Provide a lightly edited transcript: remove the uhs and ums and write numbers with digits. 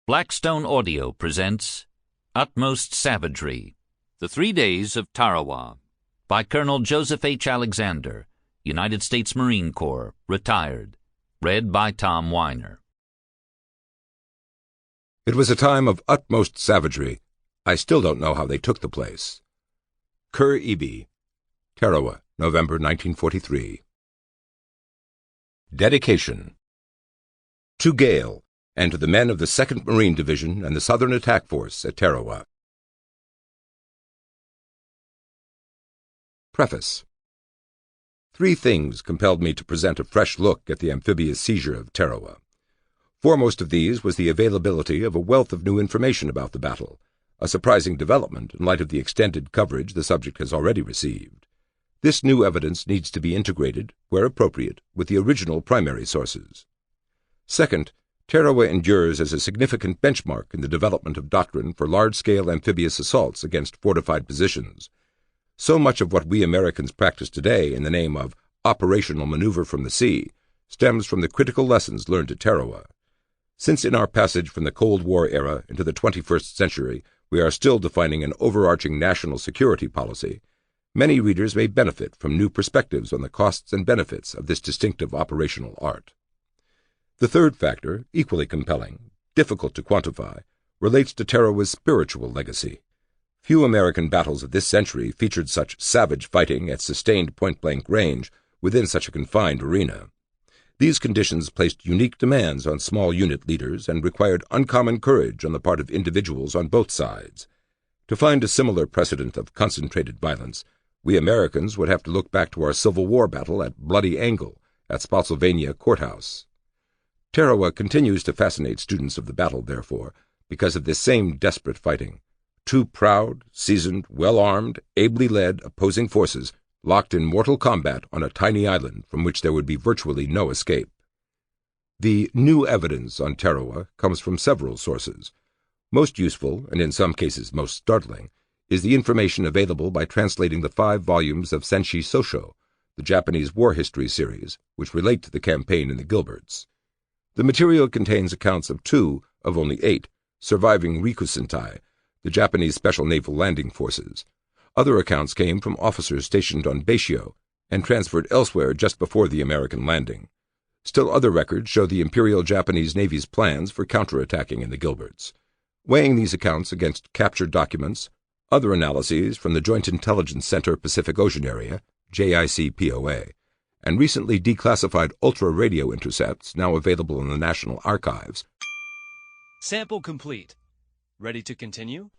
Blackstone Audio presents Utmost Savagery, The 3 Days of Tarawa, by Colonel Joseph H. Alexander, United States Marine Corps, retired. Read by Tom Weiner. It was a time of utmost savagery. I still don't know how they took the place. Kerr Eby, Tarawa, November 1943. Dedication. To Gale, and to the men of the 2nd Marine Division and the Southern Attack Force at Tarawa. Preface. 3 things compelled me to present a fresh look at the amphibious seizure of Tarawa. Foremost of these was the availability of a wealth of new information about the battle, a surprising development in light of the extended coverage the subject has already received. This new evidence needs to be integrated, where appropriate, with the original primary sources. Second, Tarawa endures as a significant benchmark in the development of doctrine for large-scale amphibious assaults against fortified positions. So much of what we Americans practice today in the name of operational maneuver from the sea stems from the critical lessons learned at Tarawa. Since in our passage from the Cold War era into the 21st century we are still defining an overarching national security policy, many readers may benefit from new perspectives on the costs and benefits of this distinctive operational art. The third factor, equally compelling, difficult to quantify, relates to Tarawa's spiritual legacy. Few American battles of this century featured such savage fighting at sustained point-blank range within such a confined arena. These conditions placed unique demands on small unit leaders and required uncommon courage on the part of individuals on both sides. To find a similar precedent of concentrated violence, we Americans would have to look back to our Civil War battle at Bloody Angle at Spotsylvania Courthouse. Tarawa continues to fascinate students of the battle, therefore, because of this same desperate fighting. 2 proud, seasoned, well-armed, ably led opposing forces locked in mortal combat on a tiny island from which there would be virtually no escape. The new evidence on Tarawa comes from several sources. Most useful, and in some cases most startling, is the information available by translating the 5 volumes of Senshi Sosho, the Japanese war history series, which relate to the campaign in the Gilberts. The material contains accounts of 2, of only 8, surviving Rikusentai, the Japanese Special Naval Landing Forces. Other accounts came from officers stationed on Baishio and transferred elsewhere just before the American landing. Still other records show the Imperial Japanese Navy's plans for counterattacking in the Gilberts. Weighing these accounts against captured documents, other analyses from the Joint Intelligence Center Pacific Ocean Area, JICPOA, and recently declassified ultra-radio intercepts now available in the National Archives. Sample complete. Ready to continue?